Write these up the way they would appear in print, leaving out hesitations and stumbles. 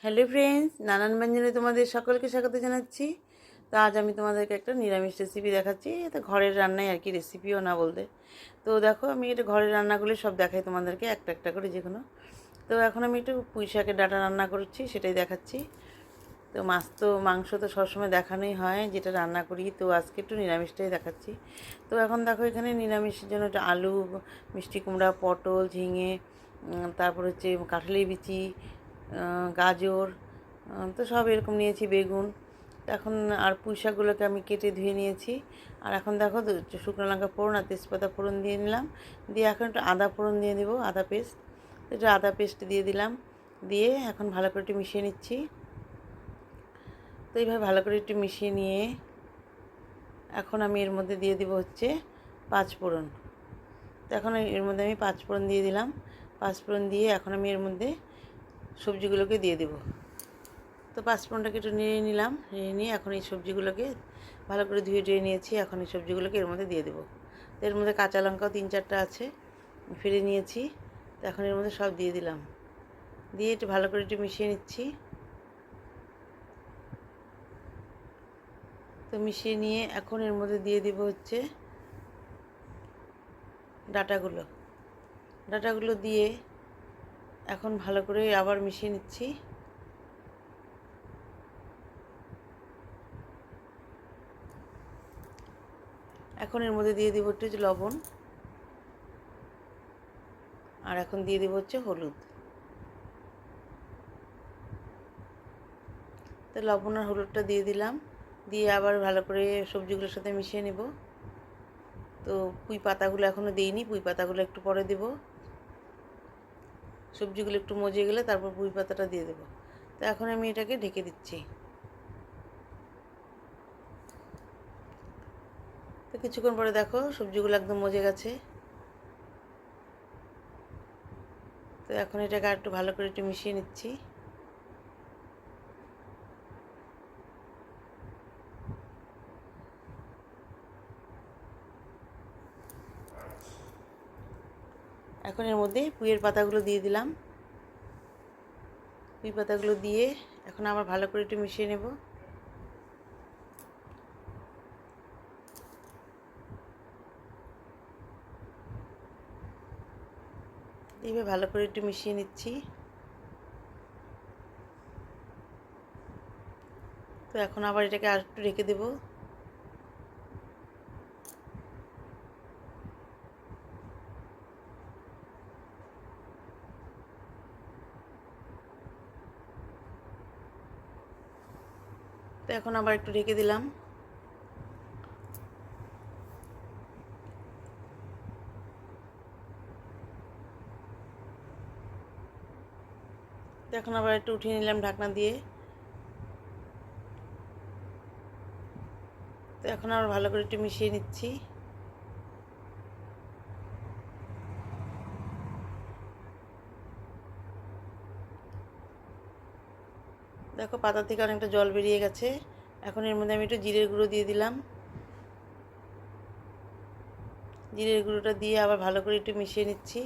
Hello friends, নানান ব্যঞ্জনে তোমাদের সকলকে স্বাগত জানাচ্ছি। তো আজ আমি তোমাদেরকে একটা নিরামিষ রেসিপি দেখাচ্ছি। এটা ঘরের রান্নাই আর কি, রেসিপিও না বলতে। তো দেখো, আমি এটা ঘরের রান্নাগুলো সব দেখাই তোমাদেরকে একটা একটা করে যে কোনো। তো এখন আমি একটু পুঁই শাকের ডাঁটা রান্না করছি, সেটাই দেখাচ্ছি। তো মাংস তো সবসময় দেখানোই হয় যেটা রান্না করি, তো আজকে একটু নিরামিষটাই দেখাচ্ছি। তো এখন দেখো, এখানে নিরামিষের জন্য একটু আলু, মিষ্টি কুমড়া, পটল, ঝিঙে, তারপর হচ্ছে কাঁঠালি বিচি, গাজর, তো সব এরকম নিয়েছি, বেগুন। এখন আর পুঁই শাকগুলোকে আমি কেটে ধুয়ে নিয়েছি। আর এখন দেখো, শুকনো লঙ্কা ফোড়ন আর তেজপাতা ফোড়ন দিয়ে নিলাম। দিয়ে এখন একটু আদা ফোড়ন দিয়ে দেবো, আদা পেস্ট। একটু আদা পেস্ট দিয়ে দিলাম। দিয়ে এখন ভালো করে একটু মিশিয়ে নিচ্ছি। তো এইভাবে ভালো করে একটু মিশিয়ে নিয়ে এখন আমি এর মধ্যে দিয়ে দেবো হচ্ছে পাঁচফোড়ন। তো এখন এর মধ্যে আমি পাঁচফোড়ন দিয়ে দিলাম। পাঁচফোড়ন দিয়ে এখন আমি এর মধ্যে সবজিগুলোকে দিয়ে দেবো। তো পাঁচফোড়নটাকে একটু নেড়ে নিলাম, নেড়ে নিয়ে এখন এই সবজিগুলোকে ভালো করে ধুয়ে ধুয়ে নিয়েছি। এখন এই সবজিগুলোকে এর মধ্যে দিয়ে দেবো। তো এর মধ্যে কাঁচা লঙ্কাও 3-4টা আছে, ফেলে নিয়েছি। তো এখন এর মধ্যে সব দিয়ে দিলাম, দিয়ে একটু ভালো করে একটু মিশিয়ে নিচ্ছি। তো মিশিয়ে নিয়ে এখন এর মধ্যে দিয়ে দেবো হচ্ছে ডাঁটাগুলো দিয়ে এখন ভালো করে আবার মিশিয়ে নিচ্ছি। এখন এর মধ্যে দিয়ে দেবো একটু লবণ, আর এখন দিয়ে দেবো হচ্ছে হলুদ। তো লবণ আর হলুদটা দিয়ে দিলাম, দিয়ে আবার ভালো করে সবজিগুলোর সাথে মিশিয়ে নেব। তো পুঁই পাতাগুলো এখনও দিইনি, পুঁই পাতাগুলো একটু পরে দেব। সবজিগুলো একটু মজে গেলে তারপর পুঁই পাতাটা দিয়ে দেবো। তো এখন আমি এটাকে ঢেকে দিচ্ছি। তো কিছুক্ষণ পরে দেখো, সবজিগুলো একদম মজে গেছে। তো এখন এটাকে আর একটু ভালো করে একটু মিশিয়ে নিচ্ছি। এখন এর মধ্যে পুঁইয়ের পাতাগুলো দিয়ে দিলাম। পুঁই পাতাগুলো দিয়ে এখন আবার ভালো করে একটু মিশিয়ে নেব। এইভাবে ভালো করে একটু মিশিয়ে নিচ্ছি। তো এখন আবার এটাকে আর একটু রেখে দেবো। তো এখন আবার একটু ঢেকে দিলাম। তো এখন আবার একটু উঠিয়ে নিলাম ঢাকনা দিয়ে। তো এখন আবার ভালো করে একটু মিশিয়ে নিচ্ছি। দেখো, পাতা থেকে অনেকটা জল বেরিয়ে গেছে। এখন এর মধ্যে আমি একটু জিরের গুঁড়ো দিয়ে দিলাম। জিরের গুঁড়োটা দিয়ে আবার ভালো করে একটু মিশিয়ে নিচ্ছি।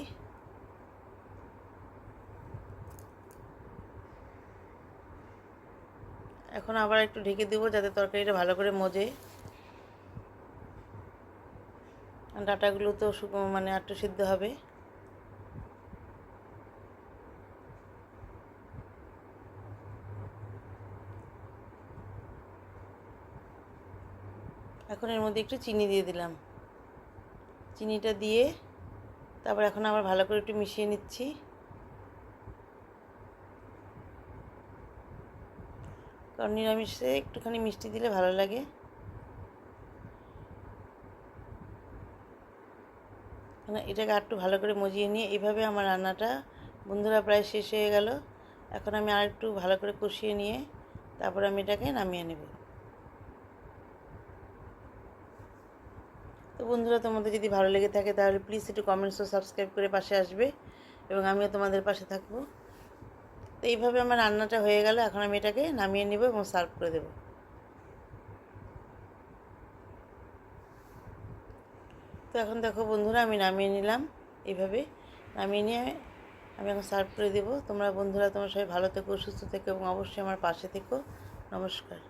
এখন আবার একটু ঢেকে দেবো যাতে তরকারিটা ভালো করে মজে। ডাঁটাগুলো তো মানে একটু সিদ্ধ হবে। এখন এর মধ্যে একটু চিনি দিয়ে দিলাম। চিনিটা দিয়ে তারপর এখন আবার ভালো করে একটু মিশিয়ে নিচ্ছি। কারণ নিরামিষে একটুখানি মিষ্টি দিলে ভালো লাগে। এটাকে একটু ভালো করে মজিয়ে নিয়ে এইভাবে আমার রান্নাটা বন্ধুরা প্রায় শেষ হয়ে গেল। এখন আমি আর একটু ভালো করে কষিয়ে নিয়ে তারপর আমি এটাকে নামিয়ে নেব। তো বন্ধুরা, তোমাদের যদি ভালো লেগে থাকে তাহলে প্লিজ একটু কমেন্টস ও সাবস্ক্রাইব করে পাশে আসবে, এবং আমিও তোমাদের পাশে থাকবো। তো এইভাবে আমার রান্নাটা হয়ে গেল। এখন আমি এটাকে নামিয়ে নেব এবং সার্ভ করে দেব। তো এখন দেখো বন্ধুরা, আমি নামিয়ে নিলাম। এইভাবে নামিয়ে নিয়ে আমি এখন সার্ভ করে দেবো। তোমরা বন্ধুরা তোমরা সবাই ভালো থেকো, সুস্থ থেকো এবং অবশ্যই আমার পাশে থেকো। নমস্কার।